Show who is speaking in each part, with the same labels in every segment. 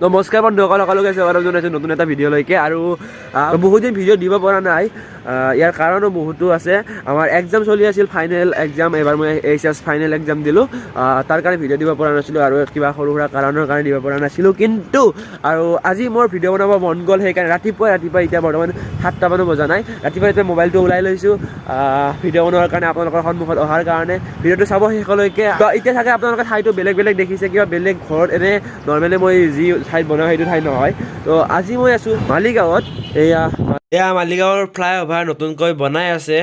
Speaker 1: নমস্কাৰ বন্ধুসকল, সকলোকে স্বাগতম জনাইছোঁ নতুন এটা ভিডিঅ'লৈকে। আৰু বহুত দিন ভিডিঅ' দিব পৰা নাই, ইয়াৰ কাৰণো বহুতো আছে। আমাৰ এক্সাম চলি আছিল, ফাইনেল এক্সাম। এবাৰ মই এইচএছ ফাইনেল এক্সাম দিলোঁ, তাৰ কাৰণে ভিডিঅ' দিব পৰা নাছিলোঁ আৰু কিবা সৰু সুৰা কাৰণৰ কাৰণে দিব পৰা নাছিলোঁ। কিন্তু আৰু আজি মোৰ ভিডিঅ' বনাব মন গ'ল, সেইকাৰণে ৰাতিপুৱা এতিয়া বৰ্তমান 7টা মানো বজা নাই, ৰাতিপুৱা এতিয়া মোবাইলটো ওলাই লৈছোঁ ভিডিঅ' বনোৱাৰ কাৰণে, আপোনালোকৰ সন্মুখত অহাৰ কাৰণে। ভিডিঅ'টো চাব শেষলৈকে। তো এতিয়া চাগে আপোনালোকে ঠাইটো বেলেগ বেলেগ দেখিছে, কিবা বেলেগ ঘৰত এনে নৰ্মেলি মই যি ঠাইত বনাওঁ সেইটো ঠাই নহয়। তো আজি মই আছোঁ মালিগাঁৱত। এয়া মালিগাঁৱৰ ফ্লাইঅভাৰ নতুনকৈ বনাই আছে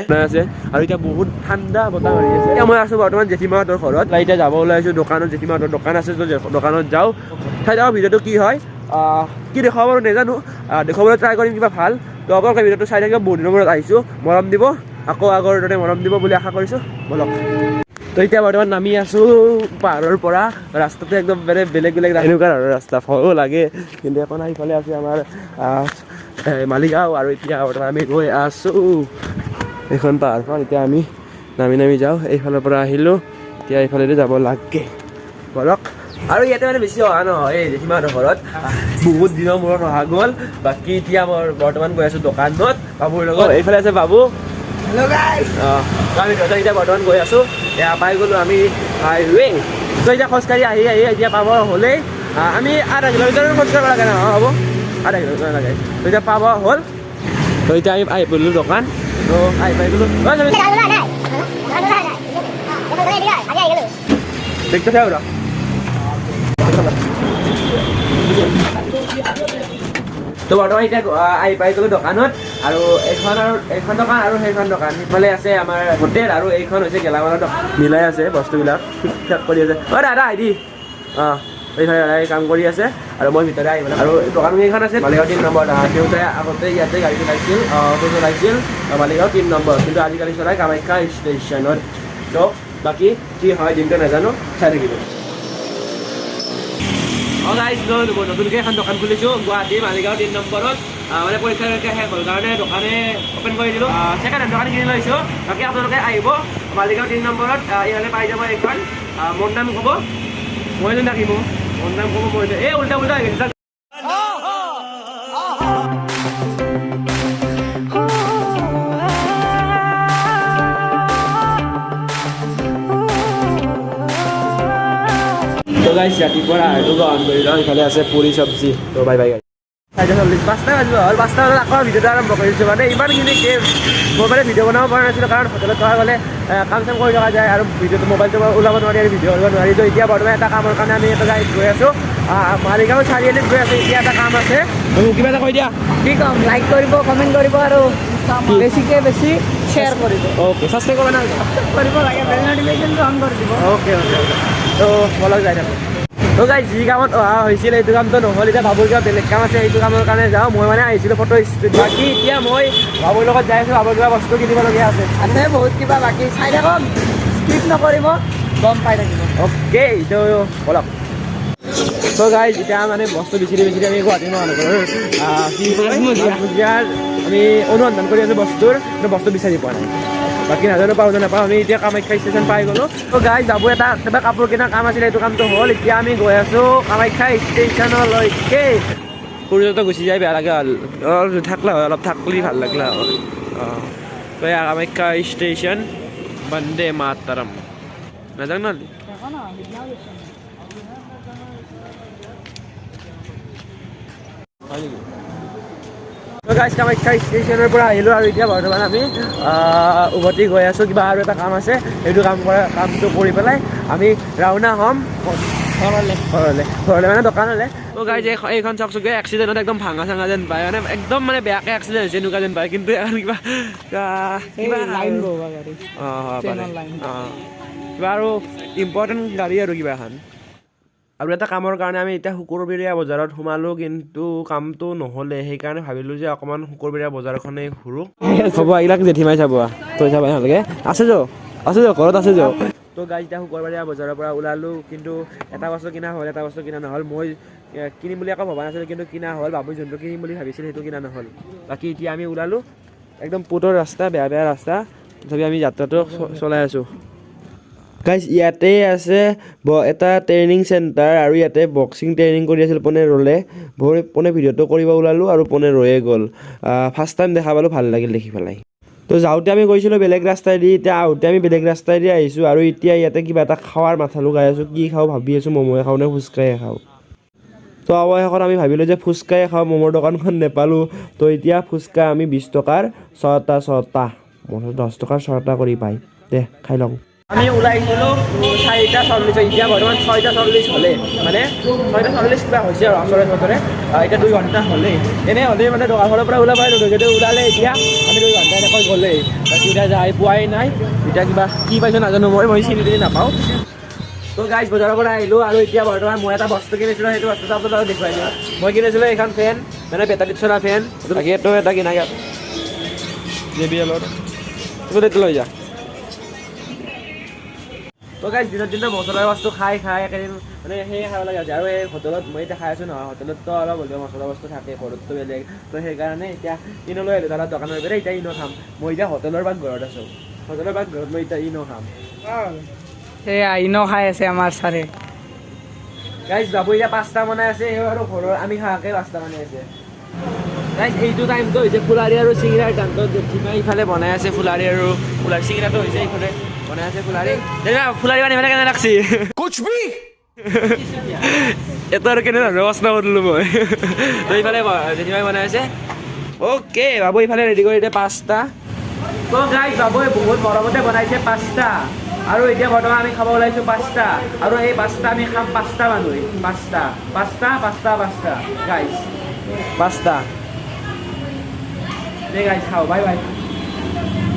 Speaker 1: আৰু এতিয়া বহুত ঠাণ্ডা বতাহ মাৰি আছে। এতিয়া মই আছোঁ বৰ্তমান জেঠীমাহঁতৰ ঘৰত। এতিয়া যাব ওলাইছোঁ দোকানত, জেঠীমাহঁতৰ দোকান আছে, তো দোকানত যাওঁ। চাই যাওঁ ভিডিঅ'টো কি হয়, কি দেখুৱাব বাৰু নাজানো, দেখুৱাবলৈ ট্ৰাই কৰিম কিবা ভাল। তো আপোনালোকে ভিডিঅ'টো চাই থাকিব। বহুত দিনৰ মূৰত আহিছোঁ, মৰম দিব, আকৌ আগৰ দৰে মৰম দিব বুলি আশা কৰিছোঁ। বলক। তো এতিয়া বৰ্তমান নামি আছোঁ পাহাৰৰ পৰা। ৰাস্তাটো একদম বেলেগ বেলেগ এনেকুৱা ধৰণৰ ৰাস্তা, ভয়ো লাগে। কিন্তু এখন এইফালে আছে আমাৰ মালিগাঁও, আৰু এতিয়া বৰ্তমান আমি গৈ আছোঁ এইখন পাহাৰখন। এতিয়া আমি নামি যাওঁ, এইফালৰ পৰা আহিলোঁ, এতিয়া এইফালেদি যাব লাগে। বলক। আৰু ইয়াতে মানে বেছি অহা নহয়, এই জেঠীমাহঁতৰ ঘৰত বহুত দিনৰ মূৰত অহা গ'ল। বাকী এতিয়া মই বৰ্তমান গৈ আছোঁ দোকানত বাবুৰ লগত। এইফালে আছে বাবু। Hello' guys. আমি এতিয়া বৰ্তমান গৈ আছোঁ, এয়া পাই গ'লোঁ আমি হাইৱে। তো এতিয়া খোজকাঢ়ি আহি এতিয়া পাব হ'লেই, আমি 8 কিলোমিটাৰ খোজকাঢ়িব লাগে নহয়, হ'ব 8 কিলোমিটাৰ লাগে। তো এতিয়া পাব হ'ল। তো এতিয়া আমি আহি পৰিলোঁ দোকান। তো আহি পাই গ'লোঁ। দেখতে চাই ৰ। তো বৰ্তমান এতিয়া আহি পাই গ'লোঁ দোকানত। আৰু এইখন দোকান আৰু সেইখন দোকান, সিফালে আছে আমাৰ হোটেল, আৰু এইখন হৈছে গেলামালৰ দোকান। মিলাই আছে বস্তুবিলাক, ঠিক ঠাক কৰি আছে। দাদা আহি এইফালে দাদাই কাম কৰি আছে, আৰু মই ভিতৰে আহি পেলাই। আৰু দোকান কেইখন আছে মালিগাঁও 3 নম্বৰ। দেউতাই আগতে ইয়াতে গাড়ী চলাইছিল, মালিগাঁও 3 নম্বৰ, কিন্তু আজিকালি চলাই কামাখ্যা ষ্টেচনত। তো বাকী কি হয় দিনটো নাজানো, চাই থাকিব। নতুনকৈ এখন দোকান খুলিছোঁ গুৱাহাটী মালিগাঁও 3 নম্বৰত। মানে পৰীক্ষা শেষ হ'ল কাৰণে দোকানে অ'পেন কৰি দিলোঁ, ছেকেণ্ড হেণ্ড দোকান কিনি লৈছোঁ। বাকী আপোনালোকে আহিব মালিগাঁও 3 নম্বৰত, ইয়াতে পাই যাব এইখন। মোৰ নাম ক'ব, মই নাথাকিব, মোৰ নাম ক'ব, মই এই উল্টা হৈ গৈছে। তো গাইছ ৰাতিপুৱা আহাৰটো গ্ৰহণ কৰি লওঁ। ইফালে আছে পুৰি চব্জি। তো বাই বাই গাইছ। 4:40, 5টা বাজিব হ'ল। 5টা বজাত আকৌ ভিডিঅ'টো আৰম্ভ কৰিছোঁ। মানে ইমানখিনি গেম মই মানে ভিডিঅ' বনাব পৰা নাছিলোঁ, কাৰণ হোটেলত থকা গ'লে কাম চাম কৰি থকা যায়, আৰু ভিডিঅ'টো মোবাইলটো ওলাব নোৱাৰি আৰু ভিডিঅ' কৰিব নোৱাৰি। তো এতিয়া বৰ্তমান এটা কামৰ কাৰণে আমি এটা গাড়ীত গৈ আছোঁ, মালিগাঁও চাৰিআলিত গৈ আছোঁ। এতিয়া এটা কাম আছে, কিবা এটা কৈ দিয়া।
Speaker 2: কি ক'ম, লাইক কৰিব, কমেণ্ট কৰিব, আৰু বেছিকৈ বেছি শ্বেয়াৰ কৰিব।
Speaker 1: অ'কে, ছাবস্ক্ৰাইব কৰিব নাই
Speaker 2: কৰিব লাগে, বেল নটিফিকেশ্যনটো অন কৰি দিব।
Speaker 1: অ'কে। তো বলক যাই থাকোঁ। তো গাইছ যি কামত অহা হৈছিল সেইটো কামটো নহ'ল। এতিয়া বাবুৰ কিবা বেলেগ কাম আছে, সেইটো কামৰ কাৰণে যাওঁ। মই মানে আহিছিলোঁ ফটো ষ্টুডিঅ'। বাকী এতিয়া মই বাবুৰ লগত যাই আছোঁ, বাবুৰ কিবা বস্তু কিনিবলগীয়া আছে
Speaker 2: বহুত কিবা বাকী। চাই থাকক, স্কিপ নকৰিব, গম পাই থাকিব।
Speaker 1: অ'কে, তো বলক। তো গাইজ এতিয়া মানে বস্তু বিচাৰি আমি গুৱাহাটী মহানগৰৰ আমি অনুসন্ধান কৰি আছোঁ বস্তুৰ, কিন্তু বস্তু বিচাৰি পোৱা নাই। বাকী নাজানো পাওঁ নে নাপাওঁ। আমি এতিয়া কামাখ্যা ষ্টেচন পাই গ'লোঁ। তো গাইজ যাব এটা কিবা কাপোৰ কিনাৰ কাম আছিলে, সেইটো কামটো হ'ল। এতিয়া আমি গৈ আছোঁ কামাখ্যা ষ্টেচনলৈকে। সূৰ্যটো গুচি যায়, বেয়া লগা হ'ল। থাকলা হয়, অলপ থাকলি ভাল লাগলা হয়। তো এয়া কামাখ্যা ষ্টেচন, বন্দে মাতৰম। নাজানো না তো গাইজ কামাখ্যা ষ্টেচনৰ পৰা আহিলোঁ, আৰু এতিয়া বৰ্তমান আমি উভতি গৈ আছোঁ। কিবা আৰু এটা কাম আছে, সেইটো কামটো কৰি পেলাই আমি ৰাওনা হ'ম ঘৰলৈ মানে দোকানলৈ। তো গাইজ এইখন চাওকচোন, এক্সিডেণ্টত একদম ভাঙা চাঙা যেন পায়, মানে একদম মানে বেয়াকৈ এক্সিডেণ্ট হৈছে এনেকুৱা যেন পায়। কিন্তু এখন কিবা আৰু ইম্পৰ্টেণ্ট গাড়ী আৰু কিবা এখন। আৰু এটা কামৰ কাৰণে আমি এতিয়া শুকুৰবৰীয়া বজাৰত সোমালোঁ, কিন্তু কামটো নহ'লে। সেইকাৰণে ভাবিলোঁ যে অকণমান শুকুৰবৰীয়া বজাৰখনেই ঘূৰোঁ। হ'ব এইবিলাক জেঠীমাই চাব, তই চাব ভালকৈ। আছে ঘৰত আছে যো। তো গাইজ এতিয়া শুকুৰবৰীয়া বজাৰৰ পৰা ওলালোঁ, কিন্তু এটা বস্তু কিনা হ'ল, এটা বস্তু কিনা নহ'ল। মই কিনিম বুলি একো ভবা নাছিলোঁ, কিন্তু কিনা হ'ল। বাবুই যোনটো কিনিম বুলি ভাবিছিল সেইটো কিনা নহ'ল। বাকী এতিয়া আমি ওলালোঁ, একদম পুতৰ ৰাস্তা, বেয়া ৰাস্তা, তথাপি আমি যাত্ৰাটো চলাই আছোঁ। গাইজ ইয়াতে আছে এটা ট্ৰেইনিং চেণ্টাৰ আৰু ইয়াতে বক্সিং ট্ৰেইনিং কৰি আছিল পোনে ৰ'লে পোনে ভিডিঅ'টো কৰিব ওলালোঁ আৰু পোনে ৰৈয়ে গ'ল ফাৰ্ষ্ট টাইম দেখা পালোঁ ভাল লাগিল দেখি পেলাই তো যাওঁতে আমি গৈছিলোঁ বেলেগ ৰাস্তাইদি এতিয়া আহোঁতে আমি বেলেগ ৰাস্তাইদি আহিছোঁ আৰু এতিয়া ইয়াতে কিবা এটা খোৱাৰ মাথা লগাই আছোঁ কি খাওঁ ভাবি আছোঁ ম'ম'য়ে খাওঁ নে ফুচকায়ে খাওঁ তো অৱশেষত আমি ভাবিলোঁ যে ফুচকায়ে খাওঁ ম'মৰ দোকানখন নাপালোঁ তো এতিয়া ফুচকা আমি 20 টকাৰ 6টা মই 10 টকাৰ 6টা কৰি পাই দে খাই লওঁ আমি ওলাইছিলোঁ 4:40 এতিয়া বৰ্তমান 6:40 হ'লে মানে 6:40 কিবা হৈছে আৰু ওচৰে পাজৰে এতিয়া 2 ঘণ্টা হ'লেই এনেই হ'লেই মানে দোকানখনৰ পৰা ওলাব পাৰিলোঁ কিন্তু ওলালে এতিয়া আমি 2 ঘণ্টা এনেকৈ গ'লেই বাকী এতিয়া যাই পোৱাই নাই এতিয়া কিবা কি পাইছোঁ নাজানো মই চিনি তিনি নাপাওঁ তো গাইজ বজাৰৰ পৰা আহিলোঁ আৰু এতিয়া বৰ্তমান মই এটা বস্তু কিনিছিলোঁ সেইটো বস্তুটো আপোনালোকক দেখুৱাই দিওঁ মই কিনিছিলোঁ এইখন ফেন মানে বেটাৰীত চলা ফেন বাকী এইটো এটা কিনা গেল JBL-ৰ এইটো লৈ যা তো গাইজ দিনৰ দিনৰ মছলাৰ বস্তু খাই একেদিন মানে সেয়ে খাব লগা হৈছে আৰু এই হোটেলত মই এতিয়া খাই আছোঁ নহয় হোটেলততো অলপ হ'লেও মছলা বস্তু থাকে ঘৰততো বেলেগ তো সেইকাৰণে এতিয়া ইনলৈ আহিলোঁ দাদা দোকানৰ পৰা এতিয়া ইনো খাম মই এতিয়া হোটেলৰ পৰা ঘৰত আছোঁ হোটেলৰ পৰা ঘৰত মই এতিয়া ইনো খাম
Speaker 2: সেয়া ইনো খাই আছে আমাৰ ছাৰে
Speaker 1: গাইজ বাবু এতিয়া 5টা বনাই আছে আৰু ঘৰৰ আমি খাওঁকে 5টা বনাই আছে গাইজ এইটো টাইমটো হৈছে ফুলাৰী আৰু চিঙিৰাৰ টাইমটো যিমান ইফালে বনাই আছে ফুলাৰী আৰু চিঙিৰাটো হৈছে এইফালে বনাই আছে ফুলাৰী ফুলাৰী মানে ইফালে কেনে লাগছি এইটো আৰু কেনেধৰণৰ প্ৰশ্ন কৰিলোঁ মই তো ইফালে জেঠিমাই বনাই আছে অ'কে বাবু ইফালে ৰেডি কৰি দিয়ে 5টা তো গাইজ বাবুৱে বহুত মৰমতে বনাইছে 5টা আৰু এতিয়া বৰ্তমান আমি খাব ওলাইছোঁ 5টা আৰু এই 5টা আমি খাম 5টা মানুহে 5টা গাইজ 5টা দে গাইজ খাওঁ বাই